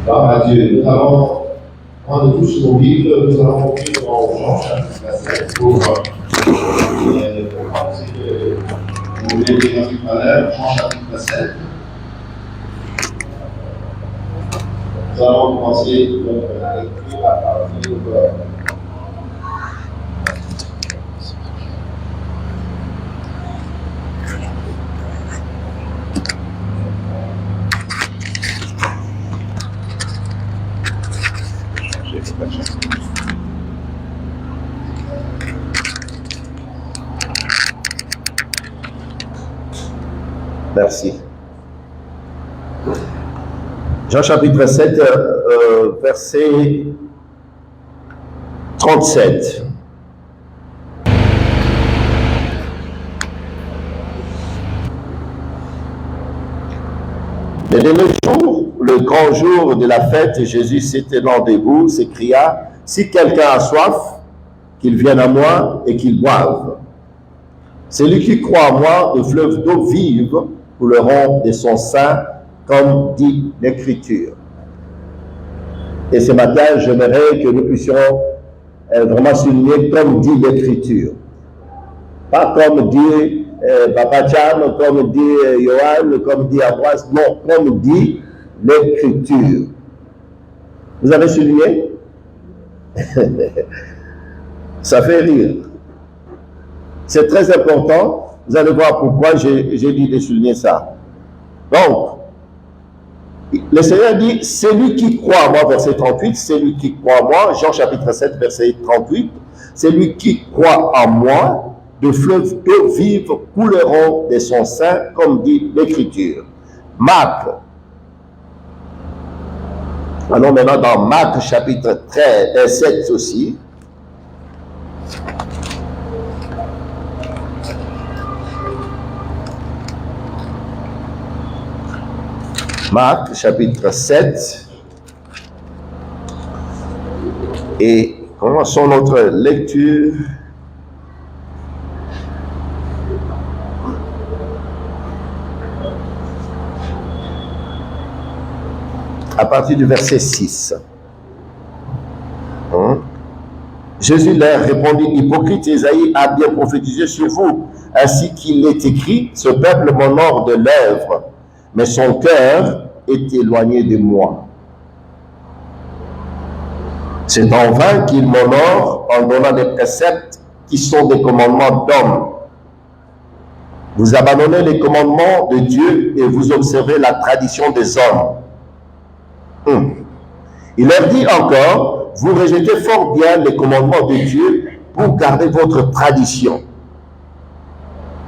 Gloire à Dieu. Nous allons prendre tous nos Bibles, nous allons ouvrir dans Jean chapitre 7 pour commencer vous voulez lire tout à l'heure, Jean chapitre 7. Nous allons commencer la lecture à partir de Merci. Jean chapitre 7, verset 37. Le dernier jour, le grand jour de la fête, Jésus s'étendant debout, s'écria, « Si quelqu'un a soif, qu'il vienne à moi et qu'il boive. Celui qui croit en moi, de fleuves d'eau vive couleront de son sein, comme dit l'Écriture. » Et ce matin, j'aimerais que nous puissions vraiment souligner comme dit l'Écriture. Pas comme dit Papa Cham, comme dit Johan, comme dit Ambroise, non, comme dit l'Écriture. Vous avez souligné? Ça fait rire. C'est très important. Vous allez voir pourquoi j'ai dit de souligner ça. Donc, le Seigneur dit, celui qui croit en moi, verset 38, celui qui croit en moi, Jean chapitre 7, verset 38, celui qui croit en moi, de fleuves d'eau vive couleront de son sein, comme dit l'Écriture. Marc. Allons maintenant dans Marc chapitre 7 aussi. Marc chapitre 7. Et commençons notre lecture. À partir du verset 6. Jésus leur répondit, « Hypocrite, Isaïe a bien prophétisé sur vous, ainsi qu'il est écrit, ce peuple m'honore de lèvres, mais son cœur est éloigné de moi. C'est en vain qu'il m'honore en donnant des préceptes qui sont des commandements d'hommes. Vous abandonnez les commandements de Dieu et vous observez la tradition des hommes. » Il leur dit encore, vous rejetez fort bien les commandements de Dieu pour garder votre tradition.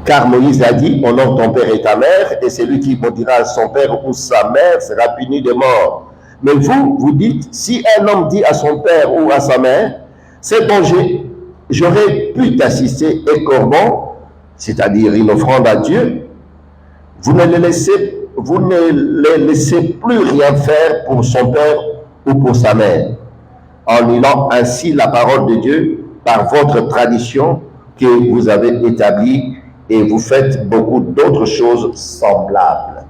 Car Moïse a dit, honore ton père et ta mère, et celui qui maudira son père ou sa mère sera puni de mort. Mais vous, vous dites, si un homme dit à son père ou à sa mère, c'est bon, j'aurais pu t'assister écornement, c'est-à-dire une offrande à Dieu, vous ne les laissez plus rien faire pour son père ou pour sa mère, en niant ainsi la parole de Dieu par votre tradition que vous avez établie, et vous faites beaucoup d'autres choses semblables.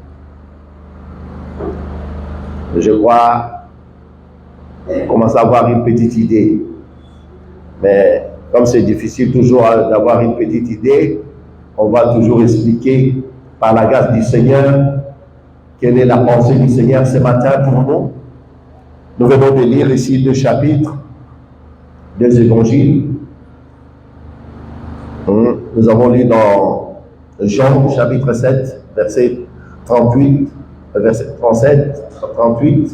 Je crois qu'on commence à avoir une petite idée, mais comme c'est difficile toujours d'avoir une petite idée, on va toujours expliquer par la grâce du Seigneur quelle est la pensée du Seigneur ce matin pour nous. Nous venons de lire ici 2 chapitres, 2 évangiles. Nous avons lu dans Jean chapitre 7, verset 38, verset 37, 38.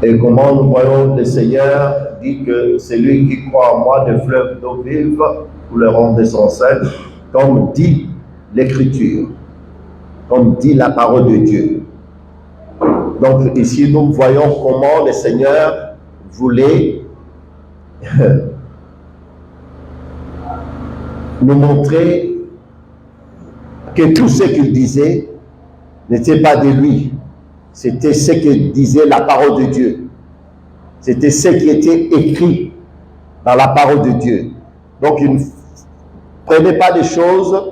Et comment nous voyons le Seigneur dit que celui qui croit en moi, des fleuves d'eau vive couleront de son sein, comme dit l'Écriture, comme dit la parole de Dieu. Donc ici, nous voyons comment le Seigneur voulait nous montrer que tout ce qu'il disait n'était pas de lui. C'était ce que disait la parole de Dieu. C'était ce qui était écrit dans la parole de Dieu. Donc, il ne prenait pas des choses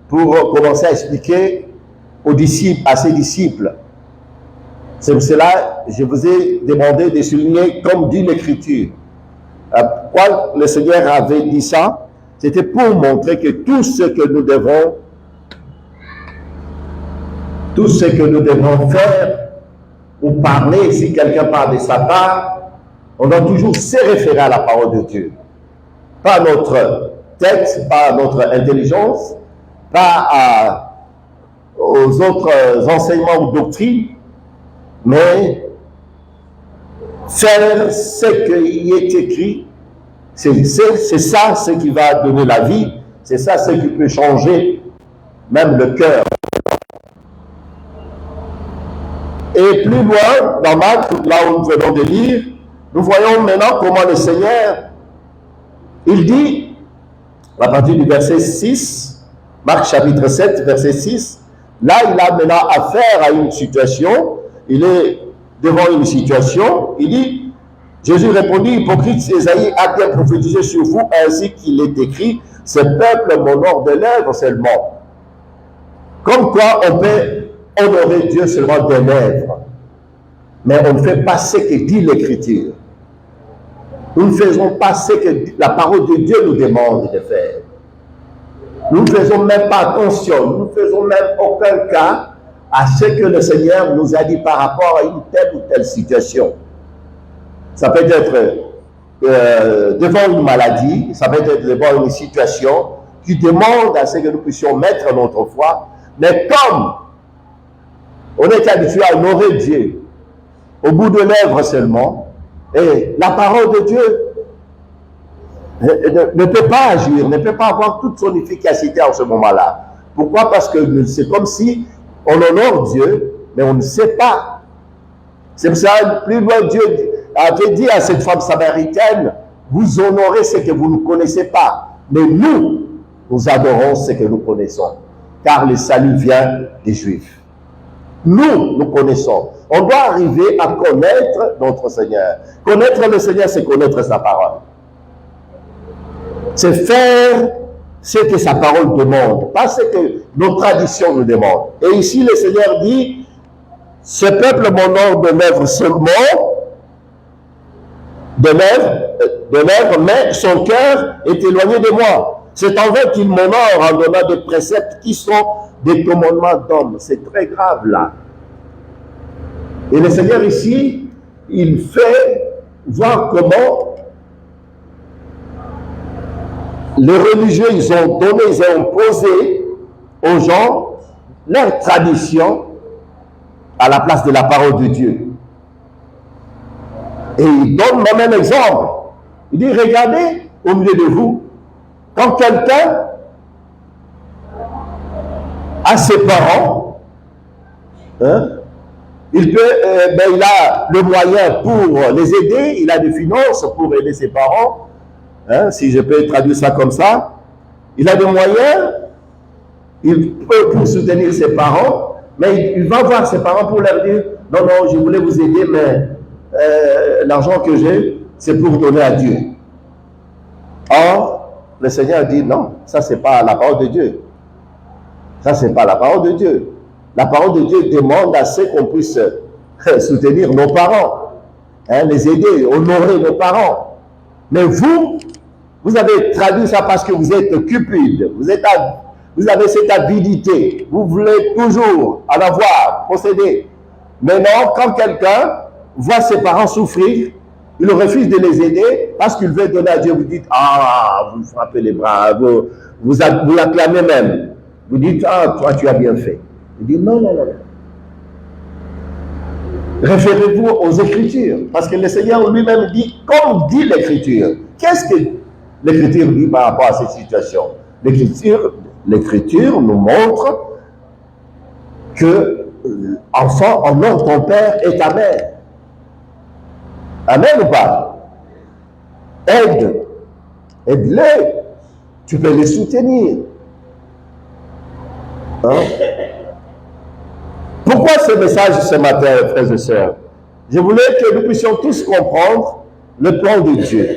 pour commencer à expliquer aux disciples, à ses disciples. C'est pour cela que je vous ai demandé de souligner comme dit l'Écriture. Pourquoi le Seigneur avait dit ça? C'était pour montrer que tout ce que nous devons faire ou parler, si quelqu'un parle de sa part, on doit toujours se référer à la parole de Dieu. Pas à notre tête, pas à notre intelligence, pas aux autres enseignements ou doctrines, mais faire ce qui est écrit. C'est ça ce qui va donner la vie, c'est ça ce qui peut changer même le cœur. Et plus loin, dans Marc, là où nous venons de lire, nous voyons maintenant comment le Seigneur, il dit, à partir du verset 6, Marc chapitre 7, verset 6, là il a maintenant affaire à une situation, il est devant une situation, il dit, Jésus répondit, hypocrite, Ésaïe a bien prophétisé sur vous, ainsi qu'il est écrit, ce peuple m'honore de lèvres seulement. Comme quoi on peut honorer Dieu seulement des lèvres, mais on ne fait pas ce que dit l'Écriture. Nous ne faisons pas ce que la parole de Dieu nous demande de faire. Nous ne faisons même pas attention, nous ne faisons même aucun cas à ce que le Seigneur nous a dit par rapport à une telle ou telle situation. Ça peut être devant une maladie, ça peut être devant une situation qui demande à ce que nous puissions mettre notre foi, mais comme on est habitué à honorer Dieu au bout de lèvres seulement, et la parole de Dieu ne peut pas agir, ne peut pas avoir toute son efficacité en ce moment-là. Pourquoi? Parce que c'est comme si on honore Dieu, mais on ne sait pas. C'est pour ça, plus loin, Dieu avait dit à cette femme samaritaine, vous honorez ce que vous ne connaissez pas, mais nous adorons ce que nous connaissons, car le salut vient des Juifs. Nous connaissons. On doit arriver à connaître notre Seigneur. Connaître le Seigneur, c'est connaître sa parole. C'est faire ce que sa parole demande, pas ce que nos traditions nous demandent. Et ici, le Seigneur dit, ce peuple m'honore de lèvres seulement, de lèvres, mais son cœur est éloigné de moi. C'est en vain qu'il m'honore en donnant des préceptes qui sont des commandements d'hommes. C'est très grave là. Et le Seigneur ici, il fait voir comment les religieux, ils ont donné, ils ont imposé aux gens leur tradition à la place de la parole de Dieu. Et il donne le même exemple. Il dit, regardez au milieu de vous, quand quelqu'un a ses parents, il a le moyen pour les aider, il a des finances pour aider ses parents, si je peux traduire ça comme ça, il a des moyens, il peut pour soutenir ses parents, mais il va voir ses parents pour leur dire, non, je voulais vous aider, mais l'argent que j'ai, c'est pour donner à Dieu. Or, le Seigneur dit, non, ça c'est pas la parole de Dieu. Ça c'est pas la parole de Dieu. La parole de Dieu demande à ce qu'on puisse soutenir nos parents, les aider, honorer nos parents. Mais vous avez traduit ça parce que vous êtes cupide, vous avez cette avidité, vous voulez toujours en avoir, posséder. Maintenant, quand quelqu'un voit ses parents souffrir, il refuse de les aider parce qu'il veut donner à Dieu. Vous dites, vous frappez les bras, vous l'acclamez même. Vous dites, toi tu as bien fait. Il dit, non. Référez-vous aux Écritures, parce que le Seigneur lui-même dit, comme dit l'Écriture. Qu'est-ce que l'Écriture dit par rapport à cette situation? L'Écriture nous montre que, enfant, honore ton père et ta mère. Amen ou pas? Aide-les. Tu peux les soutenir. Pourquoi ce message ce matin, frères et sœurs? Je voulais que nous puissions tous comprendre le plan de Dieu.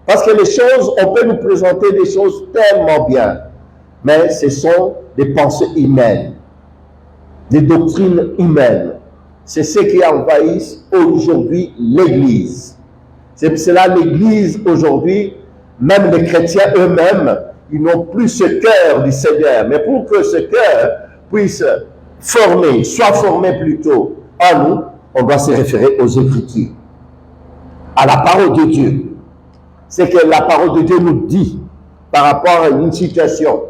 Parce que les choses, on peut nous présenter des choses tellement bien, mais ce sont des pensées humaines, des doctrines humaines. c'est ce qui envahit aujourd'hui l'Église. C'est pour cela l'Église aujourd'hui, même les chrétiens eux-mêmes, ils n'ont plus ce cœur du Seigneur. Mais pour que ce cœur puisse soit formé plutôt en nous, on doit se référer aux Écritures, à la parole de Dieu. C'est que la parole de Dieu nous dit par rapport à une situation.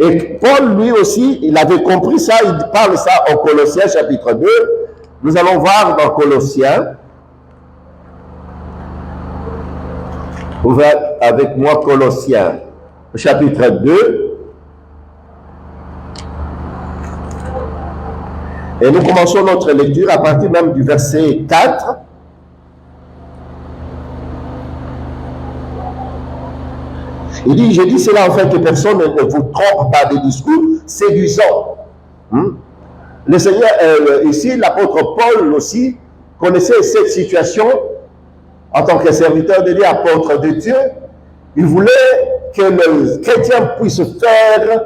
Et Paul, lui aussi, il avait compris ça, il parle ça en Colossiens chapitre 2. Nous allons voir dans Colossiens. Ouvrez avec moi Colossiens chapitre 2. Et nous commençons notre lecture à partir même du verset 4. Il dit, je dis cela afin que personne ne vous trompe par des discours séduisants. Le Seigneur, ici, l'apôtre Paul aussi, connaissait cette situation en tant que serviteur de Dieu, apôtre de Dieu. Il voulait que le chrétien puisse faire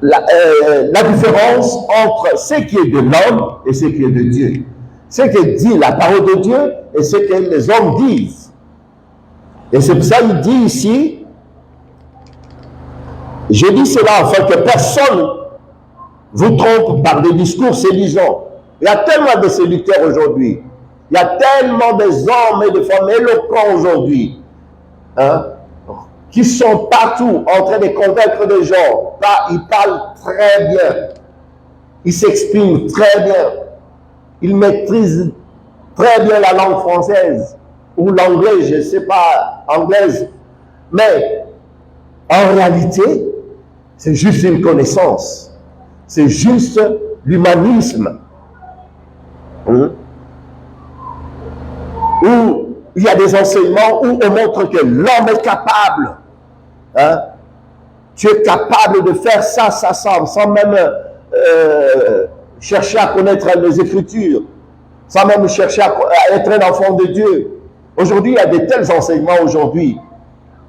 la différence entre ce qui est de l'homme et ce qui est de Dieu. Ce que dit la parole de Dieu et ce que les hommes disent. Et c'est pour ça qu'il dit ici, je dis cela afin que personne vous trompe par des discours séduisants. Il y a tellement de séducteurs aujourd'hui. Il y a tellement des hommes et de femmes éloquents aujourd'hui, qui sont partout en train de convaincre des gens. Ils parlent très bien. Ils s'expriment très bien. Ils maîtrisent très bien la langue française ou l'anglais, je ne sais pas, anglaise. Mais en réalité, c'est juste une connaissance. C'est juste l'humanisme. Où il y a des enseignements où on montre que l'homme est capable. Tu es capable de faire ça, sans même chercher à connaître les Écritures, sans même chercher à être un enfant de Dieu. Aujourd'hui, il y a de tels enseignements aujourd'hui.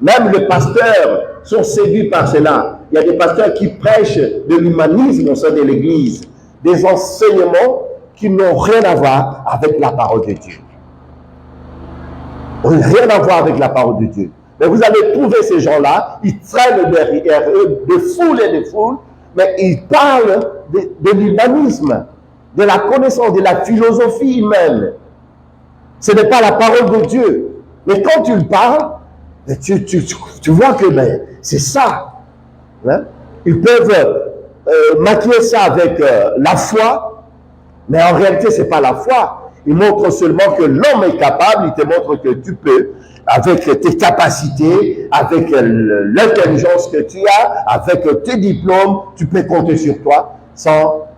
Même les pasteurs sont séduits par cela. Il y a des pasteurs qui prêchent de l'humanisme au sein de l'Église, des enseignements qui n'ont rien à voir avec la parole de Dieu. Rien à voir avec la parole de Dieu. Mais vous allez trouver ces gens-là, ils traînent derrière eux de foules et de foules, mais ils parlent de l'humanisme, de la connaissance, de la philosophie humaine. Ce n'est pas la parole de Dieu. Mais quand tu le parles, tu vois que c'est ça. Ils peuvent maquiller ça avec la foi, mais en réalité, ce n'est pas la foi. Ils montrent seulement que l'homme est capable, il te montre que tu peux, avec tes capacités, avec l'intelligence que tu as, avec tes diplômes, tu peux compter sur toi sans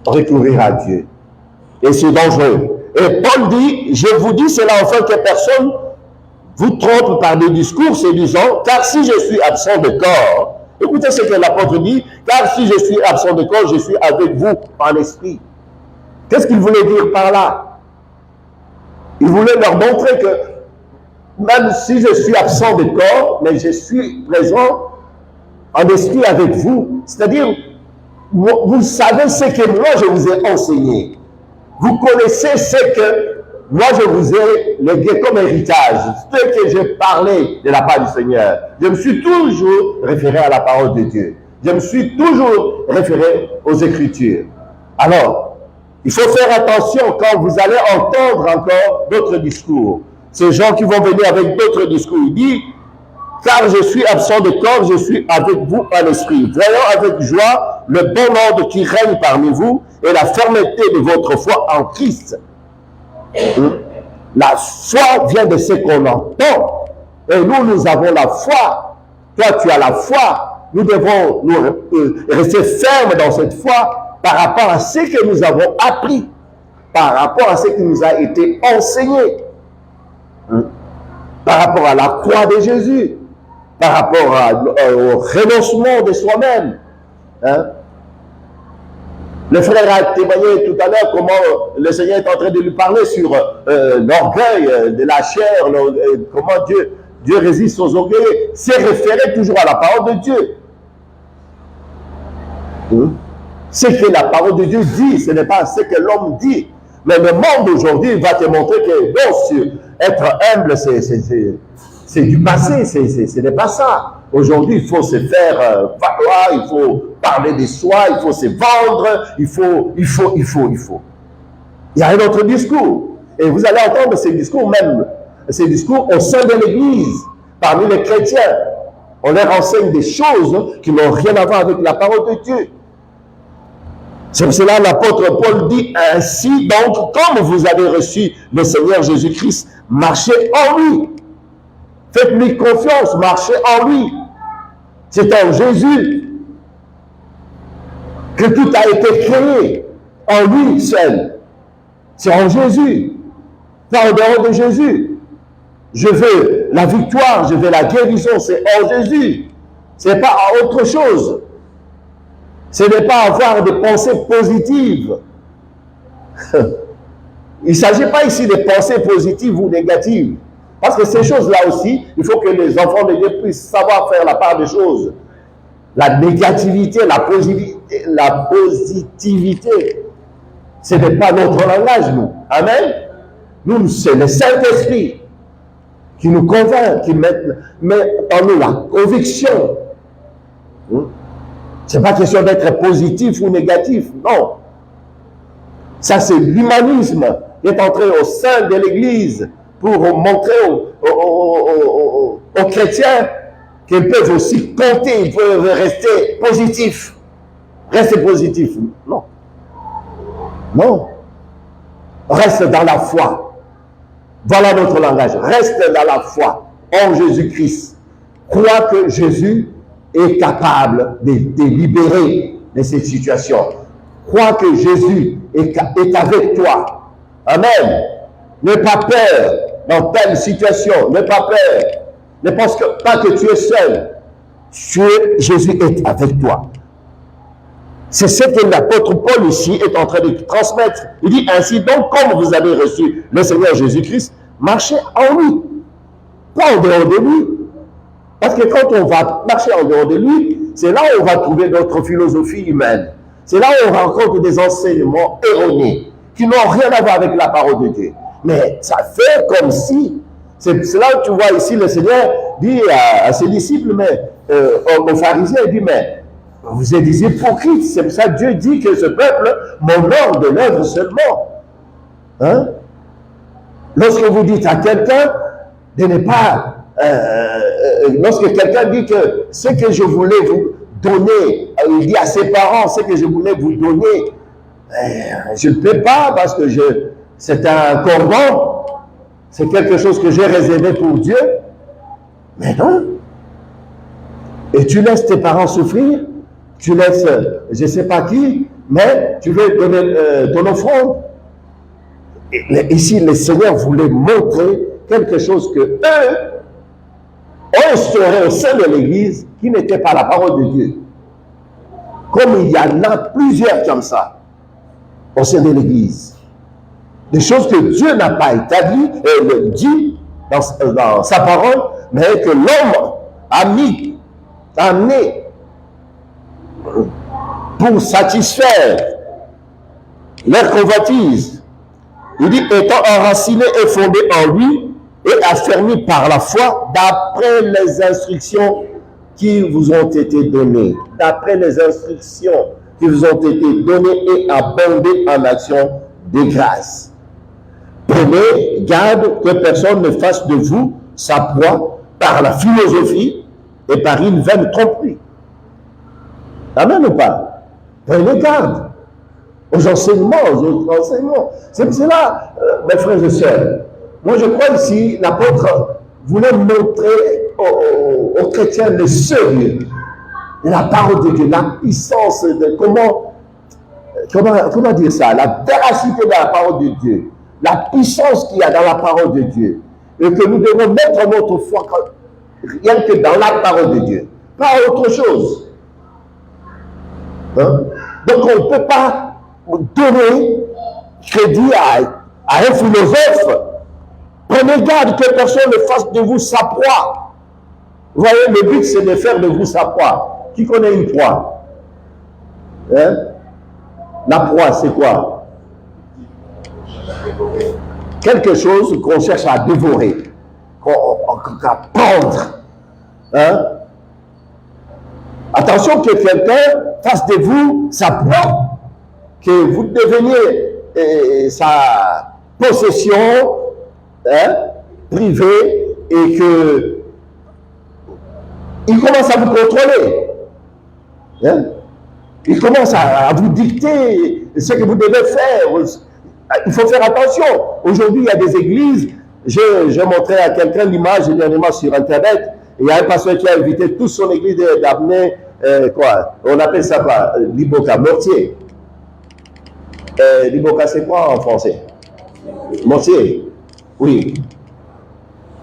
recourir à Dieu. Et c'est dangereux. Et Paul dit, je vous dis cela afin que personne vous trompe par des discours séduisants, car si je suis absent de corps, écoutez ce que l'apôtre dit, car si je suis absent de corps, je suis avec vous en esprit. Qu'est-ce qu'il voulait dire par là? Il voulait leur montrer que même si je suis absent de corps, mais je suis présent en esprit avec vous. C'est-à-dire, vous savez ce que moi je vous ai enseigné. Vous connaissez ce que moi je vous ai légué comme héritage. Ce que j'ai parlé de la part du Seigneur. Je me suis toujours référé à la parole de Dieu. Je me suis toujours référé aux Écritures. Alors, il faut faire attention quand vous allez entendre encore d'autres discours. Ces gens qui vont venir avec d'autres discours. Il dit, car je suis absent de corps, je suis avec vous en esprit. Voyons avec joie le bon ordre qui règne parmi vous et la fermeté de votre foi en Christ. La foi vient de ce qu'on entend. Et nous avons la foi. Toi, tu as la foi. Nous devons rester fermes dans cette foi par rapport à ce que nous avons appris, par rapport à ce qui nous a été enseigné, par rapport à la croix de Jésus, par rapport au renoncement de soi-même. Le frère a témoigné tout à l'heure comment le Seigneur est en train de lui parler sur l'orgueil de la chair, comment Dieu résiste aux orgueilleux. C'est référé toujours à la parole de Dieu. Ce que la parole de Dieu dit, ce n'est pas ce que l'homme dit. Mais le monde aujourd'hui va te montrer que non, être humble, c'est du passé, ce n'est pas ça. Aujourd'hui, il faut se faire valoir, il faut parler de soi, il faut se vendre, il faut. Il y a un autre discours. Et vous allez entendre ces discours même, ces discours au sein de l'Église, parmi les chrétiens. On leur enseigne des choses qui n'ont rien à voir avec la parole de Dieu. C'est pour cela l'apôtre Paul dit ainsi, donc, comme vous avez reçu le Seigneur Jésus-Christ, marchez en lui. Faites-lui confiance, marchez en lui. C'est en Jésus que tout a été créé, en lui seul. C'est en Jésus, pas en dehors de Jésus. Je veux la victoire, je veux la guérison, c'est en Jésus. Ce n'est pas autre chose. Ce n'est pas avoir des pensées positives. Il ne s'agit pas ici de pensées positives ou négatives. Parce que ces choses-là aussi, il faut que les enfants de Dieu puissent savoir faire la part des choses. La négativité, la positivité, ce n'est pas notre langage, nous. Amen. Nous, c'est le Saint-Esprit qui nous convainc, qui met en nous la conviction. Ce n'est pas question d'être positif ou négatif, non. Ça, c'est l'humanisme qui est entré au sein de l'Église pour montrer aux chrétiens qu'ils peuvent aussi compter, ils peuvent rester positifs. Rester positifs. Non. Non. Reste dans la foi. Voilà notre langage. Reste dans la foi en Jésus-Christ. Crois que Jésus est capable de libérer de cette situation. Crois que Jésus est avec toi. Amen. N'aie pas peur dans telle situation. N'aie pas peur. Ne pense pas que tu es seul. Jésus est avec toi. C'est ce que l'apôtre Paul ici est en train de transmettre. Il dit ainsi, donc, comme vous avez reçu le Seigneur Jésus-Christ, marchez en lui. Pas en dehors de lui. Parce que quand on va marcher en dehors de lui, c'est là où on va trouver notre philosophie humaine. C'est là où on rencontre des enseignements erronés qui n'ont rien à voir avec la parole de Dieu. Mais ça fait comme si, c'est là où tu vois ici le Seigneur dit à ses disciples, aux pharisiens, il dit, mais vous êtes des hypocrites. C'est pour ça que Dieu dit que ce peuple m'honore de l'œuvre seulement. Hein? Lorsque vous dites à quelqu'un de ne pas... lorsque quelqu'un dit que ce que je voulais vous donner, il dit à ses parents, ce que je voulais vous donner, je ne peux pas parce que c'est un corban, c'est quelque chose que j'ai réservé pour Dieu. Mais non. Et tu laisses tes parents souffrir, tu laisses je ne sais pas qui, mais tu veux donner ton offrande. Et ici, le Seigneur voulait montrer quelque chose que eux instauré au sein de l'Église qui n'était pas la parole de Dieu. Comme il y en a plusieurs comme ça au sein de l'Église. Des choses que Dieu n'a pas établies et dit dans sa parole, mais que l'homme a amené pour satisfaire leur convoitise. Il dit, étant enraciné et fondé en lui, et affermi par la foi d'après les instructions qui vous ont été données. D'après les instructions qui vous ont été données et abondées en action de grâce. Prenez garde que personne ne fasse de vous sa proie par la philosophie et par une vaine tromperie. Amen ou pas? Prenez garde aux enseignements, aux autres enseignements. C'est pour cela, mes frères et sœurs, moi, je crois ici, l'apôtre voulait montrer aux chrétiens le sérieux de la parole de Dieu, la puissance de comment dire ça, la véracité de la parole de Dieu, la puissance qu'il y a dans la parole de Dieu, et que nous devons mettre notre foi rien que dans la parole de Dieu, pas autre chose. Hein? Donc, on ne peut pas donner crédit à un philosophe. Prenez garde que personne ne fasse de vous sa proie. Vous voyez, le but, c'est de faire de vous sa proie. Qui connaît une proie? Hein? La proie, c'est quoi? Quelque chose qu'on cherche à dévorer, à prendre. Hein? Attention que quelqu'un fasse de vous sa proie, que vous deveniez sa possession privée et que il commence à vous contrôler. Hein? Il commence à vous dicter ce que vous devez faire. Il faut faire attention. Aujourd'hui, il y a des églises. Je montrais à quelqu'un l'image dernièrement sur Internet. Il y a un pasteur qui a invité toute son église d'amener quoi? On appelle ça quoi? L'Iboka, mortier. L'Iboka, c'est quoi en français? Mortier. Oui.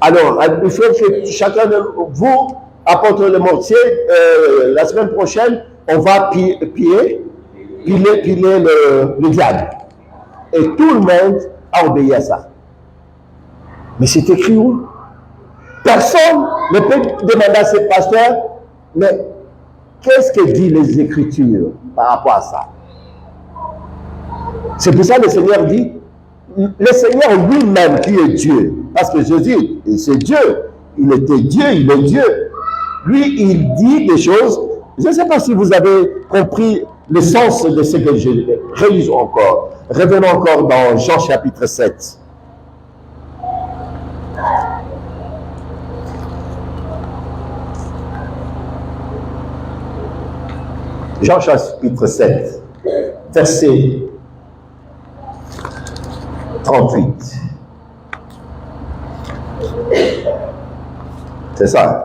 Alors, il faut que chacun de vous apporte le mortier. La semaine prochaine, on va piler le diable. Et tout le monde a obéi à ça. Mais c'est écrit où? Personne ne peut demander à ce pasteur, mais qu'est-ce que disent les Écritures par rapport à ça? C'est pour ça que le Seigneur dit, le Seigneur lui-même qui est Dieu, parce que Jésus, c'est Dieu, il était Dieu, il est Dieu. Lui, il dit des choses. Je ne sais pas si vous avez compris le sens de ce que je réalise encore. Revenons encore dans Jean chapitre 7. Jean chapitre 7, verset 38. C'est ça.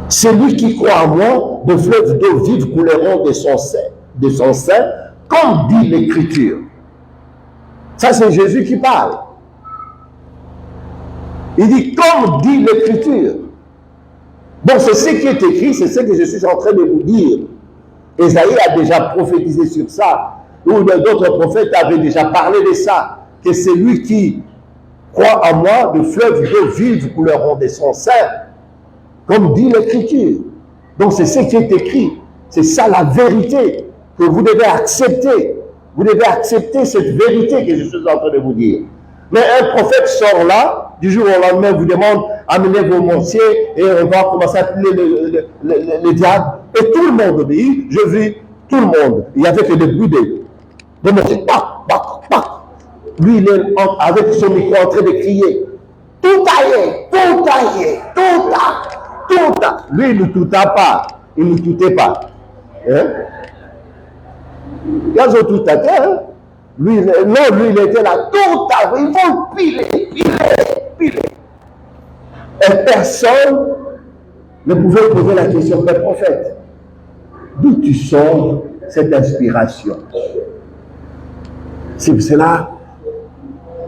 Celui qui croit en moi, de fleuves d'eau vive couleront de son sein, comme dit l'Écriture. Ça, c'est Jésus qui parle. Il dit, comme dit l'Écriture. Donc, c'est ce qui est écrit, c'est ce que je suis en train de vous dire. Ésaïe a déjà prophétisé sur ça, ou d'autres prophètes avaient déjà parlé de ça, que celui qui croit en moi, de fleuves d'eau vive couleront de son sein, comme dit l'Écriture. Donc c'est ce qui est écrit. C'est ça la vérité que vous devez accepter. Vous devez accepter cette vérité que je suis en train de vous dire. Mais un prophète sort là, du jour au lendemain, vous demande, amenez vos mortiers et on va commencer à appeler le diable. Et tout le monde obéit. Je vis tout le monde. Il y avait que des bruits de mortiers. Pac, pac, pac. Lui, il est avec son micro en train de crier. Tout taillé, tout taillé, tout taillé. Lui, il ne touta pas. Il ne toutait pas. Hein? Quand ils ont tout à terre, lui, il était là. Tout à il faut piler. Et personne ne pouvait poser la question, mais prophète, d'où tu sors cette inspiration? C'est pour cela,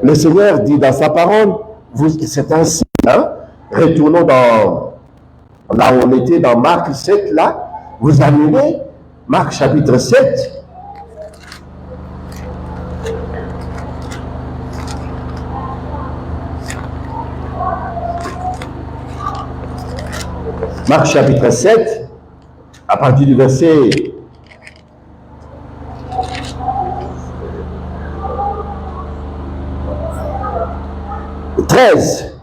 le Seigneur dit dans sa parole, c'est ainsi. Hein? Retournons là où on était dans Marc 7, là, vous amenez Marc chapitre 7. Marc chapitre 7, à partir du verset 13.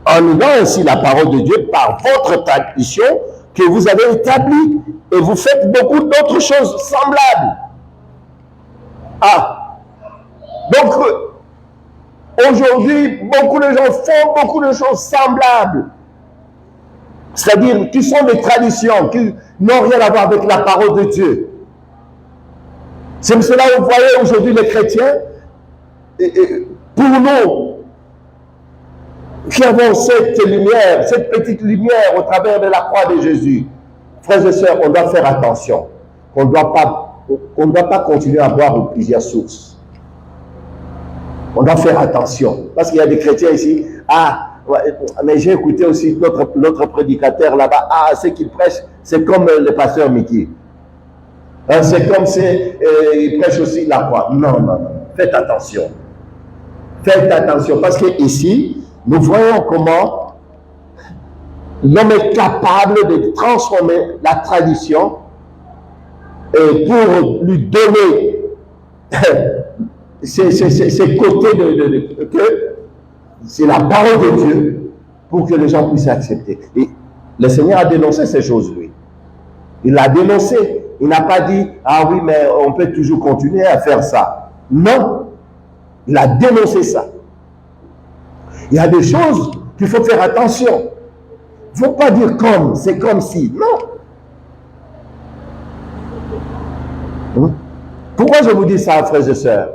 En ayant ainsi la parole de Dieu par votre tradition que vous avez établie, et vous faites beaucoup d'autres choses semblables. Ah, donc aujourd'hui, beaucoup de gens font beaucoup de choses semblables, c'est-à-dire qui sont des traditions, qui n'ont rien à voir avec la parole de Dieu. C'est pour cela que vous voyez aujourd'hui les chrétiens, pour nous, qui avons cette lumière, cette petite lumière au travers de la croix de Jésus. Frères et sœurs, on doit faire attention. On ne doit pas continuer à boire plusieurs sources. On doit faire attention. Parce qu'il y a des chrétiens ici. Ah, ouais, mais j'ai écouté aussi notre prédicateur là-bas. Ah, ce qu'il prêche, c'est comme le pasteur Mickey. C'est comme il prêche aussi la croix. Non. Faites attention. Faites attention, parce que ici, nous voyons comment l'homme est capable de transformer la tradition et pour lui donner ces côtés que c'est la parole de Dieu pour que les gens puissent accepter. Et le Seigneur a dénoncé ces choses, lui. Il l'a dénoncé. Il n'a pas dit, ah oui, mais on peut toujours continuer à faire ça. Non. Il a dénoncé ça. Il y a des choses qu'il faut faire attention. Il ne faut pas dire comme, c'est comme si. Non. Pourquoi je vous dis ça, frères et sœurs?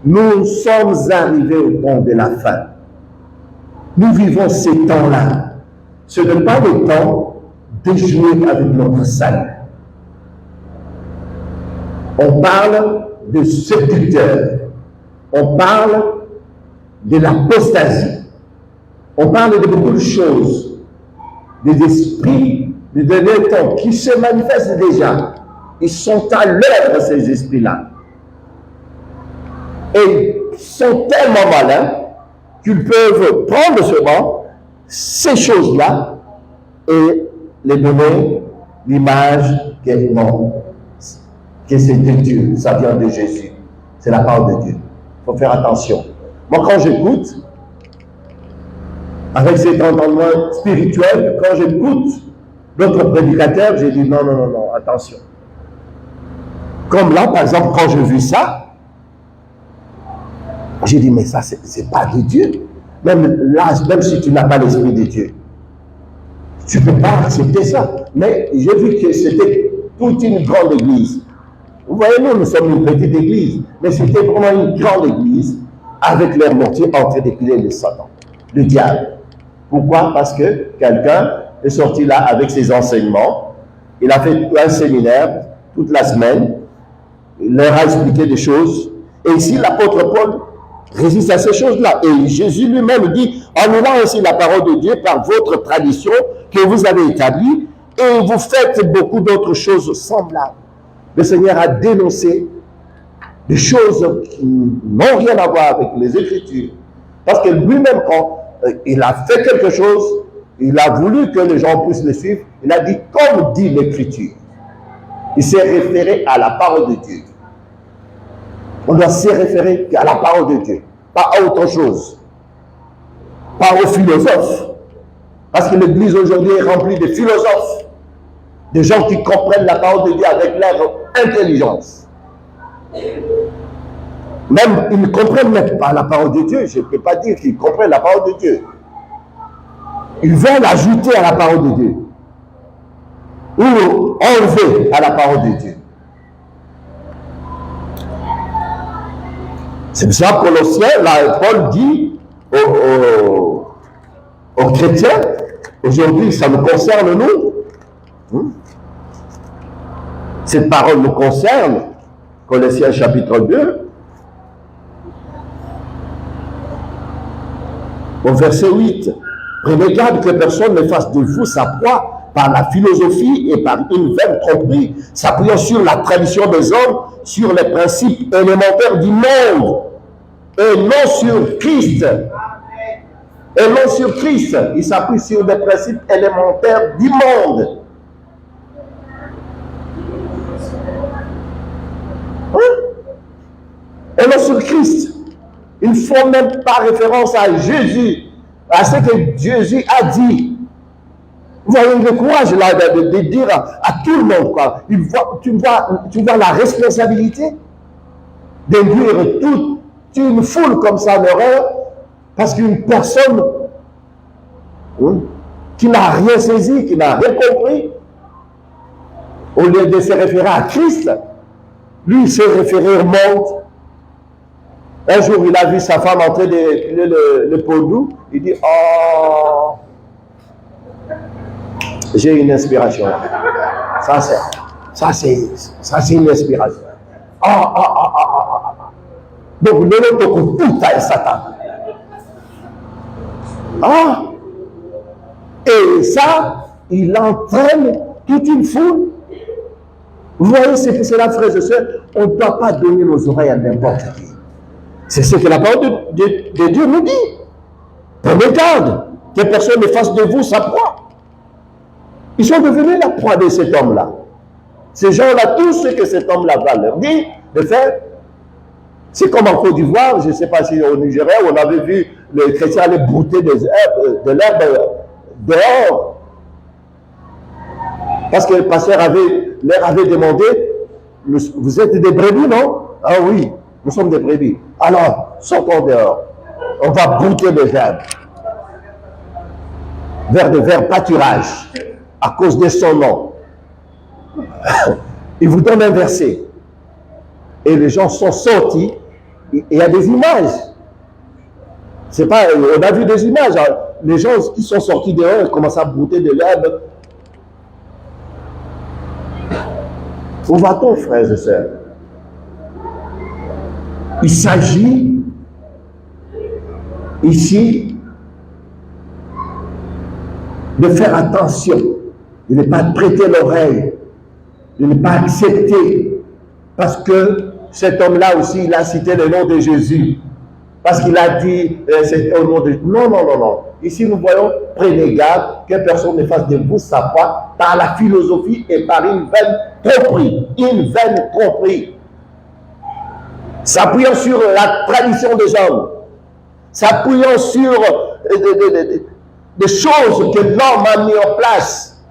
Nous sommes arrivés au temps de la fin. Nous vivons ces temps-là. Ce n'est pas le temps de jouer avec notre salut. On parle de séducteurs. On parle de l'apostasie. On parle de beaucoup de choses. Des esprits de dernier temps qui se manifestent déjà. Ils sont à l'œuvre, ces esprits-là. Et ils sont tellement malins qu'ils peuvent prendre seulement ces choses-là et les donner l'image qu'elles ont, que c'est de Dieu, ça vient de Jésus. C'est la parole de Dieu. Il faut faire attention. Moi, quand j'écoute, avec cet entendement spirituel, quand j'écoute d'autres prédicateurs, j'ai dit non, attention. Comme là, par exemple, quand j'ai vu ça, j'ai dit, mais ça, c'est pas de Dieu. Même là, même si tu n'as pas l'esprit de Dieu, tu ne peux pas accepter ça. Mais j'ai vu que c'était toute une grande église. Vous voyez, nous sommes une petite église, mais c'était vraiment une grande église avec l'air mortier en train d'épiler le Satan, le diable. Pourquoi? Parce que quelqu'un est sorti là avec ses enseignements, il a fait un séminaire toute la semaine, il leur a expliqué des choses, et ici l'apôtre Paul résiste à ces choses-là. Et Jésus lui-même dit, annulant aussi la parole de Dieu par votre tradition que vous avez établie, et vous faites beaucoup d'autres choses semblables. Le Seigneur a dénoncé des choses qui n'ont rien à voir avec les Écritures. Parce que lui-même, quand il a fait quelque chose, il a voulu que les gens puissent le suivre, il a dit, comme dit l'Écriture. Il s'est référé à la parole de Dieu. On doit se référer à la parole de Dieu, pas à autre chose, pas aux philosophes. Parce que l'Église aujourd'hui est remplie de philosophes, des gens qui comprennent la parole de Dieu avec leur intelligence. Même, ils ne comprennent même pas la parole de Dieu. Je ne peux pas dire qu'ils comprennent la parole de Dieu. Ils veulent ajouter à la parole de Dieu, ou enlever à la parole de Dieu. C'est pour ça que Colossiens, là, Paul dit aux chrétiens, aujourd'hui ça nous concerne nous. Cette parole nous concerne, Colossiens chapitre 2, au verset 8. Prenez garde que personne ne fasse de vous sa proie par la philosophie et par une vaine tromperie, s'appuyant sur la tradition des hommes, sur les principes élémentaires du monde, et non sur Christ. Et non sur Christ. Il s'appuie sur des principes élémentaires du monde. Et non sur Christ. Ils ne font même pas référence à Jésus, à ce que Jésus a dit. Vous voyez le courage là de dire à tout le monde, quoi. Tu vois la responsabilité d'induire toute une foule comme ça en erreur, parce qu'une personne qui n'a rien saisi, qui n'a rien compris, au lieu de se référer à Christ, lui il s'est référé au monde. Un jour, il a vu sa femme en train de piler le pot d'eau. Il dit, oh, j'ai une inspiration. Ça c'est une inspiration. Donc, le nom de tout est Satan. Et ça, il entraîne toute une foule. Vous voyez, c'est pour cela, frères et sœurs, on ne doit pas donner nos oreilles à n'importe qui. C'est ce que la parole de Dieu nous dit. Prenez garde que personne ne fasse de vous sa proie. Ils sont devenus la proie de cet homme-là. Ces gens-là, tout ce que cet homme-là va leur dire de faire, c'est comme en Côte d'Ivoire, je ne sais pas si au Nigeria, on avait vu les chrétiens aller brouter de l'herbe dehors. Parce que le pasteur leur avait demandé, vous êtes des brebis, non? Ah oui, nous sommes des brebis. Alors, sortons dehors. On va brouter les herbes. Vers de verts pâturages, à cause de son nom. Il vous donne un verset. Et les gens sont sortis. Il y a des images. C'est pas, on a vu des images. Hein. Les gens qui sont sortis dehors et commencent à brouter de l'herbe. Où va-t-on, frères et sœurs? Il s'agit ici de faire attention, de ne pas prêter l'oreille, de ne pas accepter, parce que cet homme-là aussi, il a cité le nom de Jésus, parce qu'il a dit, c'est au nom de... Non, non, non, non. Ici, nous voyons, prenez garde que personne ne fasse de vous sa foi par la philosophie et par une vaine tromperie. Une vaine tromperie. S'appuyant sur la tradition des hommes, s'appuyant sur des choses que l'homme a mis en place.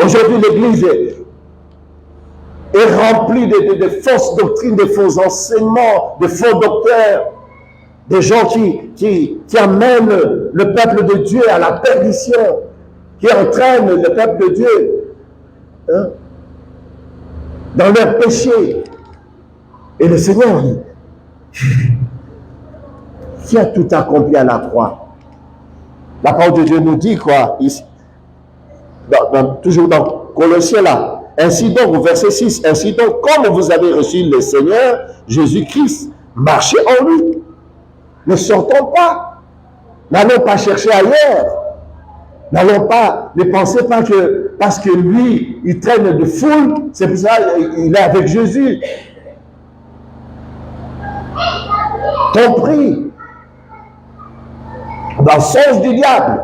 Aujourd'hui, l'Église est remplie de fausses doctrines, de faux enseignements, de faux docteurs, des gens qui amènent le peuple de Dieu à la perdition, qui entraînent le peuple de Dieu dans leur péché. Et le Seigneur, qui a tout accompli à la croix. La parole de Dieu nous dit quoi ici, toujours dans Colossiens là. Ainsi donc, au verset 6, ainsi donc, comme vous avez reçu le Seigneur Jésus-Christ, marchez en lui. Ne sortons pas. N'allons pas chercher ailleurs. N'allons pas, ne pensez pas que parce que lui, il traîne de foule, c'est pour ça qu'il est avec Jésus. Compris dans le sens du diable.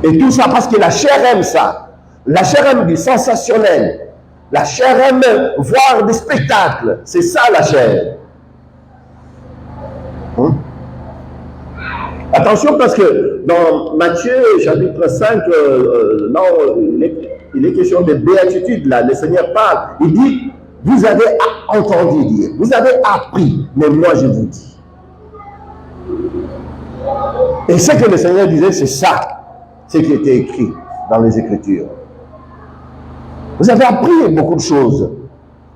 Et tout ça parce que la chair aime ça. La chair aime du sensationnel. La chair aime voir des spectacles. C'est ça la chair. Attention parce que dans Matthieu chapitre 5, il est question de béatitude là. Le Seigneur parle. Il dit, vous avez entendu dire, vous avez appris, mais moi je vous dis. Et ce que le Seigneur disait, c'est ça. Ce qui était écrit dans les Écritures. Vous avez appris beaucoup de choses.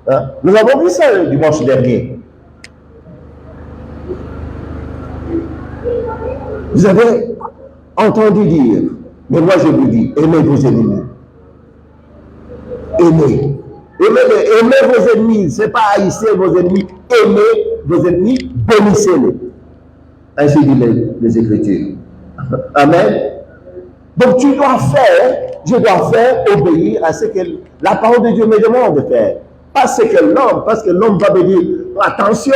Hein? Nous avons vu ça le dimanche dernier. Vous avez entendu dire, mais moi je vous dis, aimez vos ennemis. Aimez. Aimez vos ennemis. Ce n'est pas haïssez vos ennemis. Aimez vos ennemis, bénissez-les. Ainsi dit les Écritures. Amen. Donc tu dois faire, je dois faire, obéir à ce que la parole de Dieu me demande de faire. Pas ce que l'homme, parce que l'homme va me dire, attention,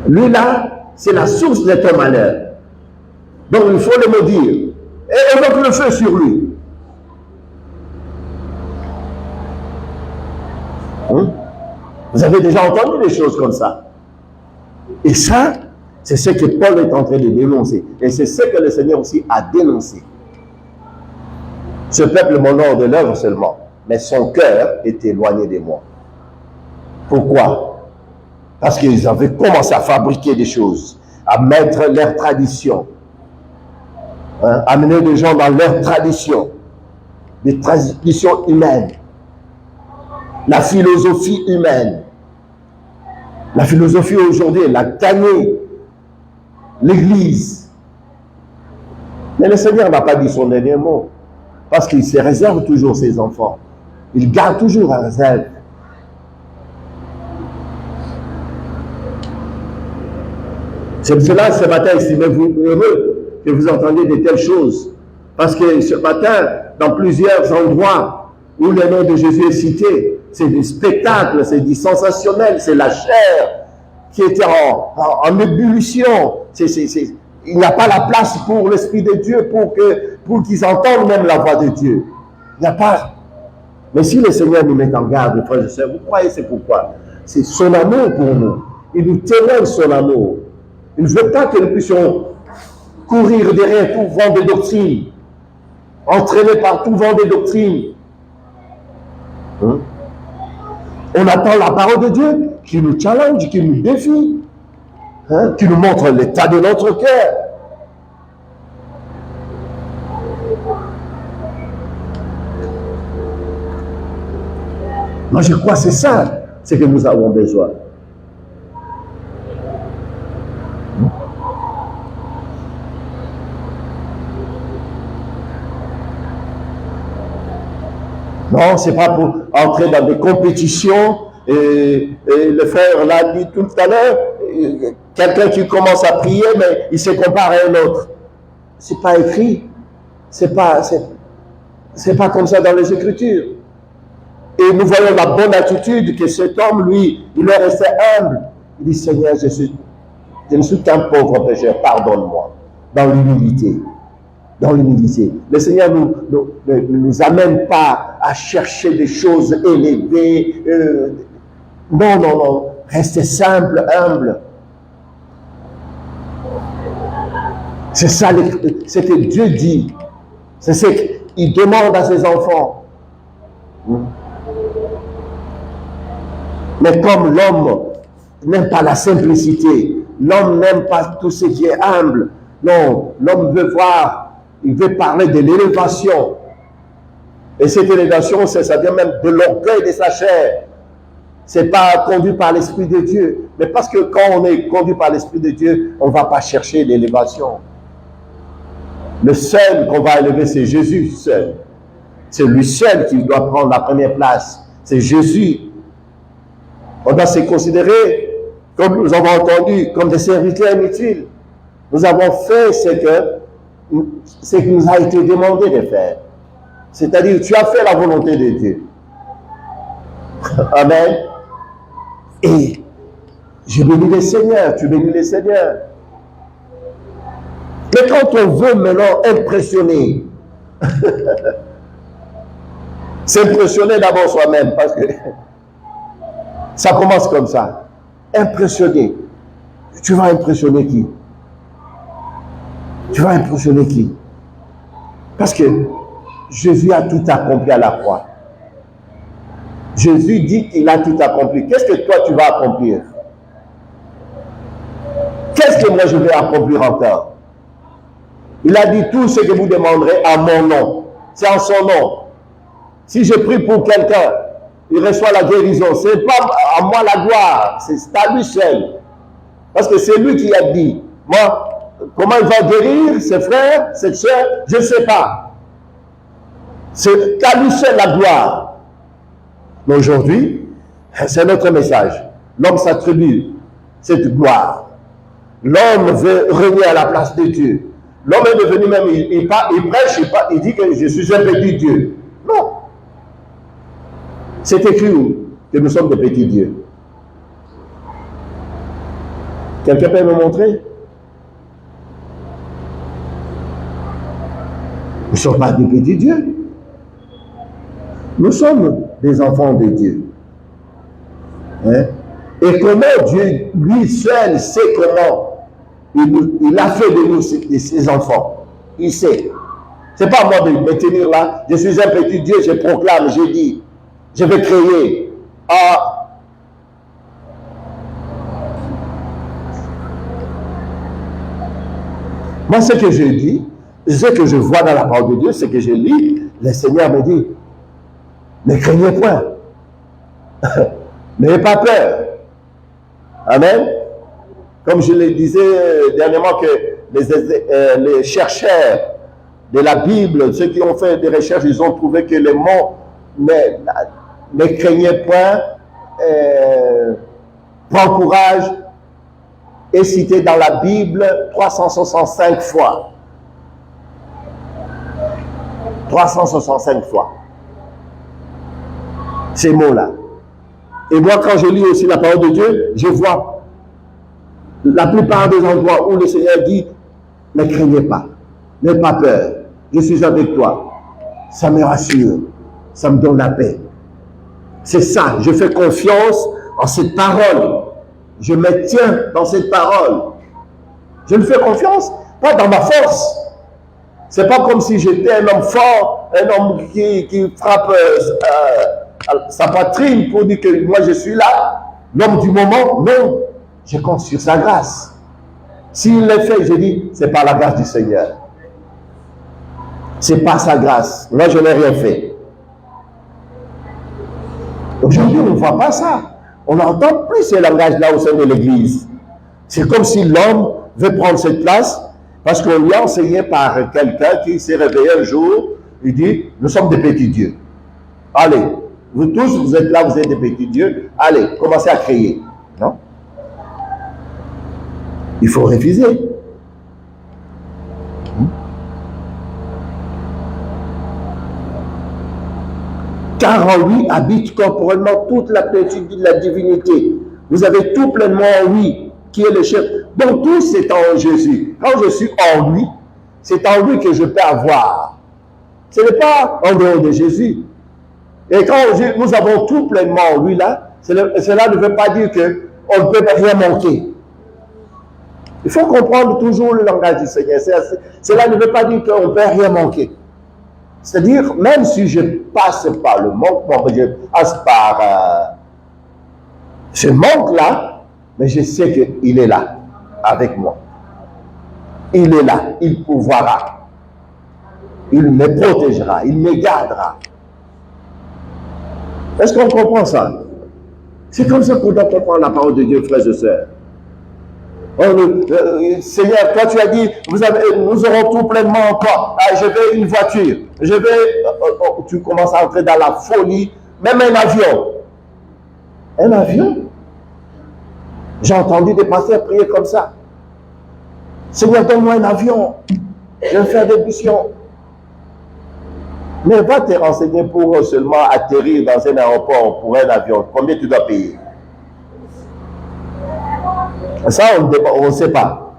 lui là, c'est la source de ton malheur. Donc il faut le maudire. Et donc le feu sur lui. Vous avez déjà entendu des choses comme ça. Et ça, c'est ce que Paul est en train de dénoncer. Et c'est ce que le Seigneur aussi a dénoncé. Ce peuple m'honore de l'œuvre seulement, mais son cœur est éloigné de moi. Pourquoi? Parce qu'ils avaient commencé à fabriquer des choses, à mettre leur tradition, amener les gens dans leur tradition, des traditions humaines, la philosophie humaine. La philosophie aujourd'hui, elle a gagné l'Église. Mais le Seigneur n'a pas dit son dernier mot, parce qu'il se réserve toujours ses enfants. Il garde toujours un réserve. C'est pour cela, ce matin, estimez-vous heureux que vous entendiez de telles choses. Parce que ce matin, dans plusieurs endroits où le nom de Jésus est cité, c'est des spectacles, c'est du sensationnel, c'est la chair qui était en ébullition. Il n'y a pas la place pour l'Esprit de Dieu, pour qu'ils entendent même la voix de Dieu. Il n'y a pas. Mais si le Seigneur nous met en garde, frères et sœurs, vous croyez c'est pourquoi? C'est son amour pour nous. Il nous témoigne son amour. Il ne veut pas que nous puissions courir derrière tout vent de doctrine, entraînés par tout vent de doctrine. On attend la parole de Dieu qui nous challenge, qui nous défie, qui nous montre l'état de notre cœur. Moi, je crois que c'est ça, ce que nous avons besoin. Non, c'est pas pour entrer dans des compétitions et le frère l'a dit tout à l'heure, quelqu'un qui commence à prier, mais il se compare à un autre. C'est pas écrit. C'est pas comme ça dans les Écritures. Et nous voyons la bonne attitude que cet homme, lui, il est resté humble. Il dit, Seigneur, je ne suis qu'un pauvre pécheur, pardonne-moi. Dans l'humilité. Dans l'humilité. Le Seigneur ne nous amène pas à chercher des choses élevées. Non. Restez simple, humble. C'est ça ce que Dieu dit. C'est ce qu'il demande à ses enfants. Mais comme l'homme n'aime pas la simplicité, l'homme n'aime pas tout ce qui est humble, non, l'homme veut voir, il veut parler de l'élévation. Et cette élévation, ça vient même de l'orgueil de sa chair. Ce n'est pas conduit par l'Esprit de Dieu. Mais parce que quand on est conduit par l'Esprit de Dieu, on ne va pas chercher l'élévation. Le seul qu'on va élever, c'est Jésus seul. C'est lui seul qui doit prendre la première place. C'est Jésus. On doit se considérer, comme nous avons entendu, comme des serviteurs inutiles. Nous avons fait ce qui nous a été demandé de faire. C'est-à-dire, tu as fait la volonté de Dieu. Amen. Et je bénis le Seigneur, tu bénis le Seigneur. Mais quand on veut maintenant impressionner, s'impressionner d'abord soi-même, parce que ça commence comme ça. Impressionner. Tu vas impressionner qui? Tu vas impressionner qui? Parce que Jésus a tout accompli à la croix. Jésus dit qu'il a tout accompli. Qu'est-ce que toi tu vas accomplir? Qu'est-ce que moi je vais accomplir encore? Il a dit tout ce que vous demanderez à mon nom. C'est en son nom. Si je prie pour quelqu'un, il reçoit la guérison. Ce n'est pas à moi la gloire, c'est à lui seul. Parce que c'est lui qui a dit. Moi, comment il va guérir ses frères, ses sœurs, je ne sais pas. C'est à lui seul la gloire. Mais aujourd'hui, c'est notre message. L'homme s'attribue cette gloire. L'homme veut régner à la place de Dieu. L'homme est devenu même, il prêche, il dit que je suis un petit Dieu. Non. C'est écrit où que nous sommes des petits dieux? Quelqu'un peut me montrer? Nous ne sommes pas des petits dieux. Nous sommes des enfants de Dieu. Hein? Et comment Dieu, lui seul, sait comment il a fait de nous ses enfants. Il sait. Ce n'est pas à moi de me tenir là. Je suis un petit Dieu, je proclame, je dis. Je vais créer. Moi, ce que je dis, ce que je vois dans la parole de Dieu, ce que je lis, le Seigneur me dit, ne craignez point. N'ayez pas peur. Amen. Comme je le disais dernièrement, que les chercheurs de la Bible, ceux qui ont fait des recherches, ils ont trouvé que les mots ne craignez point, prends courage, est cité dans la Bible 365 fois. 365 fois. Ces mots-là. Et moi, quand je lis aussi la parole de Dieu, je vois la plupart des endroits où le Seigneur dit « Ne craignez pas, n'aie pas peur, je suis avec toi. » Ça me rassure, ça me donne la paix. C'est ça, je fais confiance en cette parole. Je me tiens dans cette parole. Je me fais confiance, pas dans ma force. C'est pas comme si j'étais un homme fort, un homme qui frappe sa poitrine pour dire que moi je suis là, l'homme du moment. Non, je compte sur sa grâce. S'il le fait, je dis, c'est par la grâce du Seigneur. C'est pas sa grâce. Moi, je n'ai rien fait. Aujourd'hui, on ne voit pas ça. On n'entend plus ce langage-là au sein de l'Église. C'est comme si l'homme veut prendre cette place parce qu'on lui a enseigné par quelqu'un qui s'est réveillé un jour. Il dit, nous sommes des petits dieux. Allez, vous tous, vous êtes là, vous êtes des petits dieux. Allez, commencez à crier. Non? Il faut refuser. Car en lui habite corporellement toute la plénitude de la divinité. Vous avez tout pleinement en lui, qui est le chef. Donc tout c'est en Jésus. Quand je suis en lui, c'est en lui que je peux avoir. Ce n'est pas en dehors de Jésus. Et quand nous avons tout pleinement en lui là, cela ne veut pas dire qu'on ne peut rien manquer. Il faut comprendre toujours le langage du Seigneur. Cela ne veut pas dire qu'on ne peut rien manquer. C'est-à-dire, même si je passe par le manquement, je passe par ce manque-là, mais je sais qu'il est là, avec moi. Il est là, il pourvoira. Il me protégera, il me gardera. Est-ce qu'on comprend ça? C'est comme ça qu'on doit comprendre la parole de Dieu, frères et sœurs. Seigneur, toi tu as dit, nous aurons tout pleinement encore. Ah, je veux une voiture. Je veux. Tu commences à entrer dans la folie. Même un avion. Un avion. J'ai entendu des pasteurs prier comme ça. Seigneur, donne-moi un avion. Je vais faire des missions. Mais va te renseigner pour seulement atterrir dans un aéroport pour un avion. Combien tu dois payer? Ça, on ne sait pas.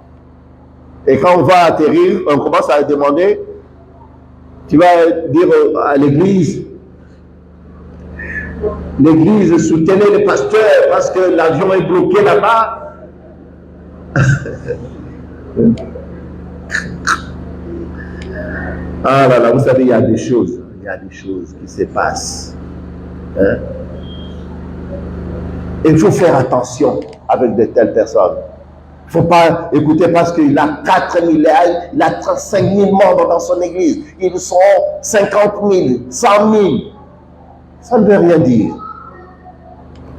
Et quand on va atterrir, on commence à demander, tu vas dire à l'église, soutenez le pasteur parce que l'avion est bloqué là-bas. Ah là là, vous savez, il y a des choses qui se passent. Hein? Il faut faire attention avec de telles personnes. Il ne faut pas écouter parce qu'il a 4 000, il a 35 000 membres dans son église. Ils sont 50 000, 100 000. Ça ne veut rien dire.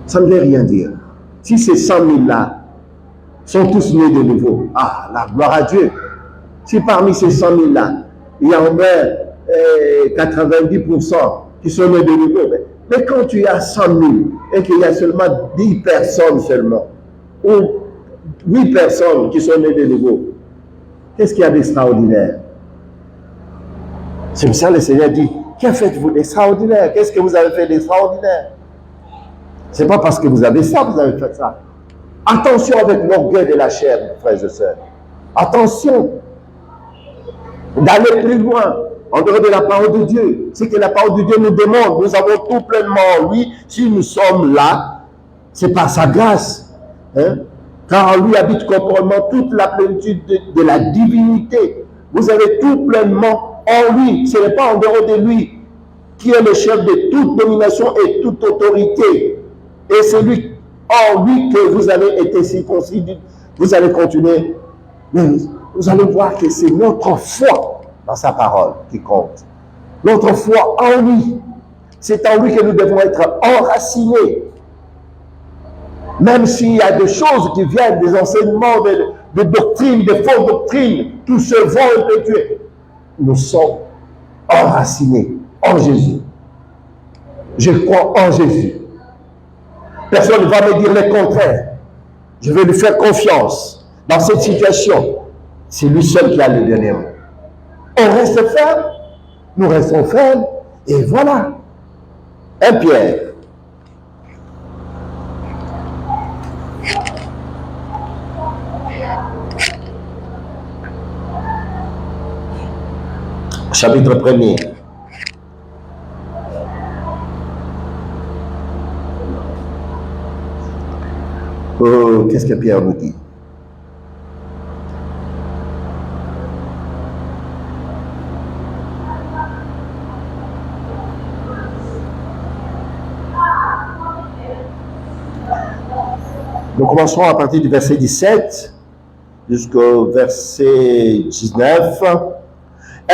Ça ne veut rien dire. Si ces 100 000-là sont tous nés de nouveau, ah, la gloire à Dieu. Si parmi ces 100 000-là, il y a au moins 90% qui sont nés de nouveau, mais quand tu as 100 000 et qu'il y a seulement 10 personnes seulement, ou 8 personnes qui sont nées de nouveau, qu'est-ce qu'il y a d'extraordinaire? C'est pour ça que le Seigneur dit, que faites-vous d'extraordinaire? Qu'est-ce que vous avez fait d'extraordinaire? Ce n'est pas parce que vous avez ça, vous avez fait ça. Attention avec l'orgueil de la chair, frères et sœurs. Attention d'aller plus loin en dehors de la parole de Dieu. C'est que la parole de Dieu nous demande. Nous avons tout pleinement en lui. Si nous sommes là, c'est par sa grâce. Hein? Car en lui habite corporellement toute la plénitude de la divinité. Vous avez tout pleinement en lui. Ce n'est pas en dehors de lui qui est le chef de toute domination et toute autorité. Et c'est lui, en lui, que vous avez été circoncis. Vous allez continuer. Mais vous allez voir que c'est notre foi dans sa parole qui compte. Notre foi en lui. C'est en lui que nous devons être enracinés. Même s'il y a des choses qui viennent des enseignements, de doctrines, de fausses doctrines, tout se vont et tuer. Nous sommes enracinés en Jésus. Je crois en Jésus. Personne ne va me dire le contraire. Je vais lui faire confiance. Dans cette situation, c'est lui seul qui a le dernier mot. On reste ferme, nous restons fermes, et voilà. 1 Pierre. Chapitre 1er. Qu'est-ce que Pierre nous dit? Nous commencerons à partir du verset 17 jusqu'au verset 19.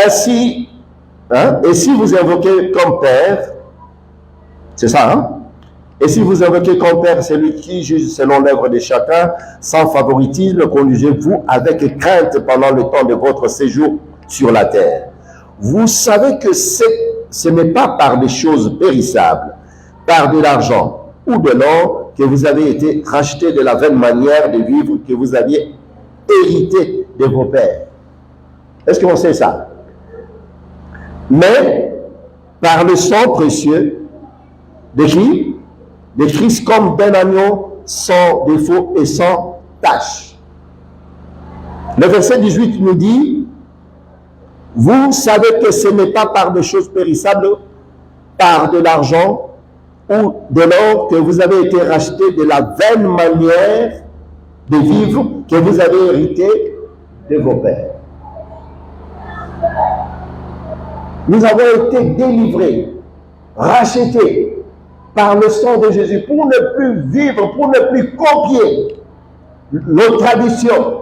Ainsi, et si vous invoquez comme Père, c'est ça, hein? Et si vous invoquez comme Père celui qui juge selon l'œuvre de chacun, sans favoritisme, conduisez-vous avec crainte pendant le temps de votre séjour sur la terre. Vous savez que ce n'est pas par des choses périssables, par de l'argent ou de l'or, que vous avez été rachetés de la vaine manière de vivre que vous aviez hérité de vos pères. Est-ce qu'on sait ça? Mais par le sang précieux de qui? De Christ, comme d'un agneau sans défaut et sans tache. Le verset 18 nous dit, vous savez que ce n'est pas par des choses périssables, par de l'argent ou de l'or que vous avez été rachetés de la vaine manière de vivre que vous avez hérité de vos pères. Nous avons été délivrés, rachetés par le sang de Jésus pour ne plus vivre, pour ne plus copier nos traditions.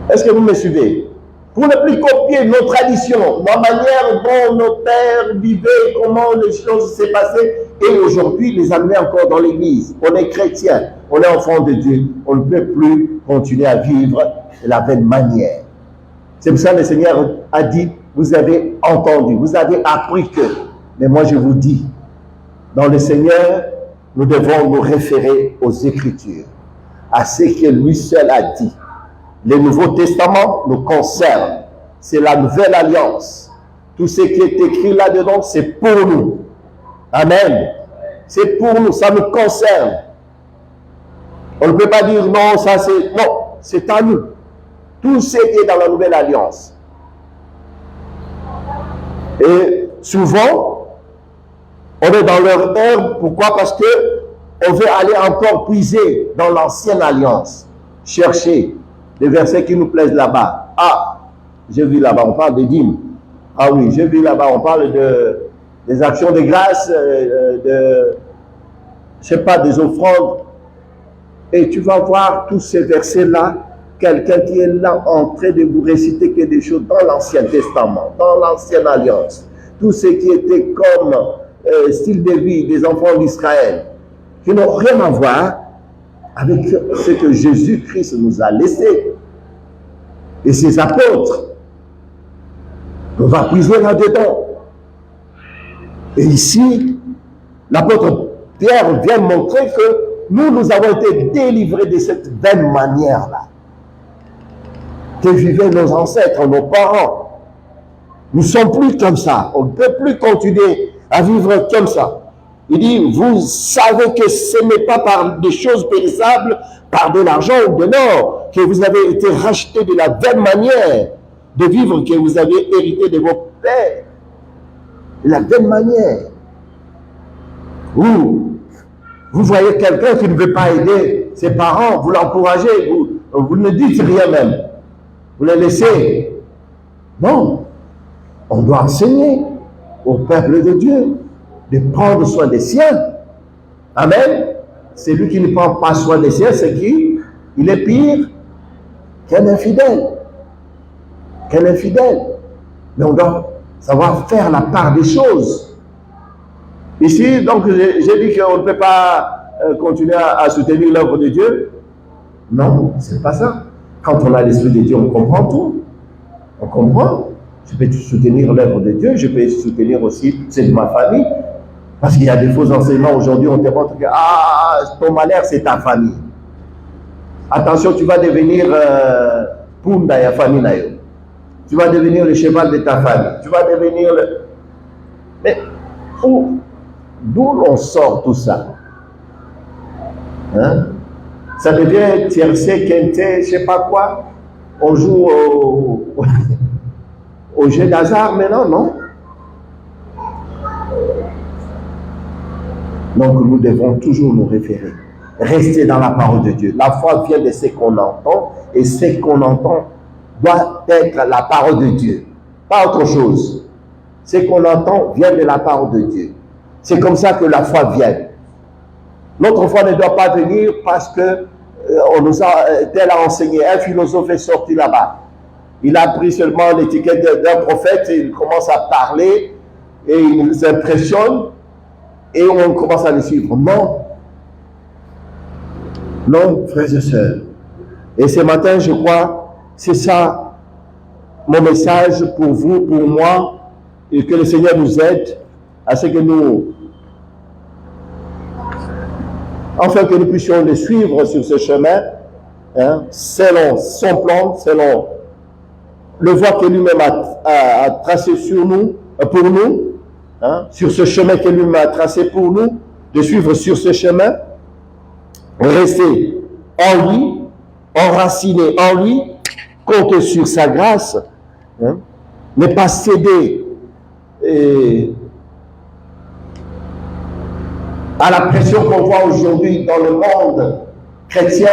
Est-ce que vous me suivez? Pour ne plus copier nos traditions, la manière dont nos pères vivaient, comment les choses s'est passées, et aujourd'hui les amener encore dans l'église. On est chrétien, on est enfant de Dieu, on ne peut plus continuer à vivre de la même manière. C'est pour ça que le Seigneur a dit, vous avez entendu, vous avez appris que. Mais moi je vous dis, dans le Seigneur, nous devons nous référer aux Écritures, à ce que lui seul a dit. Le Nouveau Testament nous concerne. C'est la nouvelle alliance. Tout ce qui est écrit là-dedans, c'est pour nous. Amen. C'est pour nous, ça nous concerne. On ne peut pas dire non, ça c'est... Non, c'est à nous. Tout ce qui est dans la nouvelle alliance. Et souvent, on est dans leur ère. Pourquoi? Parce que on veut aller encore puiser dans l'ancienne alliance. Chercher des versets qui nous plaisent là-bas. Ah, j'ai vu là-bas, on parle des dîmes. Ah oui, j'ai vu là-bas, on parle des actions de grâce, je sais pas, des offrandes. Et tu vas voir tous ces versets-là, quelqu'un qui est là en train de vous réciter que des choses dans l'Ancien Testament, dans l'Ancienne Alliance. Tout ce qui était comme style de vie des enfants d'Israël, qui n'ont rien à voir avec ce que Jésus-Christ nous a laissé. Et ses apôtres, on va puiser là-dedans. Et ici, l'apôtre Pierre vient montrer que nous avons été délivrés de cette vaine manière-là que vivaient nos ancêtres, nos parents. Nous ne sommes plus comme ça. On ne peut plus continuer à vivre comme ça. Il dit, vous savez que ce n'est pas par des choses périssables, par de l'argent ou de l'or, que vous avez été rachetés de la vaine manière de vivre que vous avez hérité de vos pères. De la vaine manière. Vous voyez quelqu'un qui ne veut pas aider ses parents, vous l'encouragez, vous ne dites rien même. Vous le laissez. Non. On doit enseigner au peuple de Dieu de prendre soin des siens. Amen. Celui qui ne prend pas soin des siens, c'est qui? Il est pire qu'un infidèle. Qu'un infidèle. Mais on doit savoir faire la part des choses. Ici, donc, j'ai dit qu'on ne peut pas continuer à soutenir l'œuvre de Dieu. Non, c'est pas ça. Quand on a l'Esprit de Dieu, on comprend tout. On comprend. Je peux soutenir l'œuvre de Dieu, je peux soutenir aussi celle de ma famille. Parce qu'il y a des faux enseignements aujourd'hui, on te montre que ton malheur, c'est ta famille. Attention, tu vas devenir Punda ya famille na yo. Tu vas devenir le cheval de ta famille. Tu vas devenir le... Mais d'où l'on sort tout ça? Hein? Ça devient tiercé, quinté, je sais pas quoi. On joue au jeu d'hasard maintenant, non? Donc nous devons toujours nous référer. Rester dans la parole de Dieu. La foi vient de ce qu'on entend, et ce qu'on entend doit être la parole de Dieu, pas autre chose. Ce qu'on entend vient de la parole de Dieu. C'est comme ça que la foi vient. Notre foi ne doit pas venir parce que on nous a tel a enseigné. Un philosophe est sorti là-bas. Il a pris seulement l'étiquette d'un prophète, et il commence à parler et il nous impressionne et on commence à le suivre. Non. Non, frères et sœurs. Et ce matin, je crois, c'est ça mon message pour vous, pour moi, et que le Seigneur nous aide à ce que nous, enfin que nous puissions le suivre sur ce chemin, hein, selon son plan, selon le voie que lui-même a tracé sur nous, pour nous, hein, sur ce chemin que lui-même a tracé pour nous, de suivre sur ce chemin, rester en lui, enraciné en lui, compter sur sa grâce, hein, ne pas céder à la pression qu'on voit aujourd'hui dans le monde chrétien,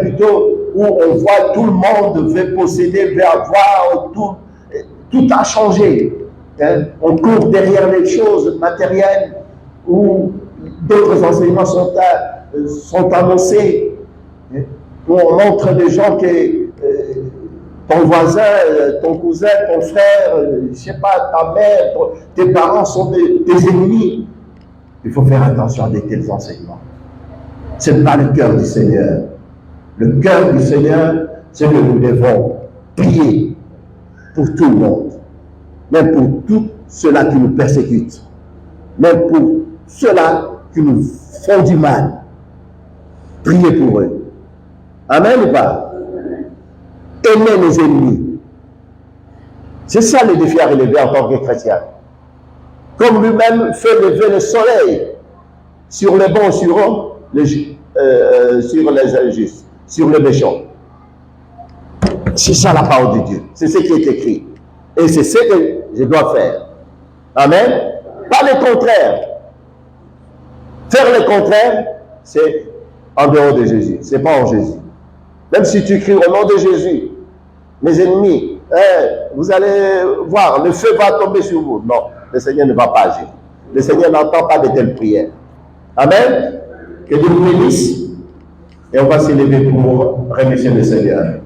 plutôt, où on voit tout le monde veut posséder, veut avoir, tout a changé. Hein. On court derrière les choses matérielles, où d'autres enseignements sont annoncés, hein, où on montre des gens que ton voisin, ton cousin, ton frère, je ne sais pas, ta mère, tes parents sont tes ennemis. Il faut faire attention à de tels enseignements. Ce n'est pas le cœur du Seigneur. Le cœur du Seigneur, c'est que nous devons prier pour tout le monde, même pour tous ceux-là qui nous persécutent, même pour ceux-là qui nous font du mal. Priez pour eux. Amen ou pas? Aimer nos ennemis. C'est ça le défi à relever en tant que chrétien. Comme lui-même fait lever le soleil sur les bons, sur les injustes, sur les méchants. C'est ça la parole de Dieu. C'est ce qui est écrit. Et c'est ce que je dois faire. Amen. Pas le contraire. Faire le contraire, c'est en dehors de Jésus. C'est pas en Jésus. Même si tu cries au nom de Jésus, mes ennemis, vous allez voir, le feu va tomber sur vous. Non, le Seigneur ne va pas agir. Le Seigneur n'entend pas de telles prières. Amen. Que Dieu nous bénisse. Et on va s'élever pour remercier le Seigneur.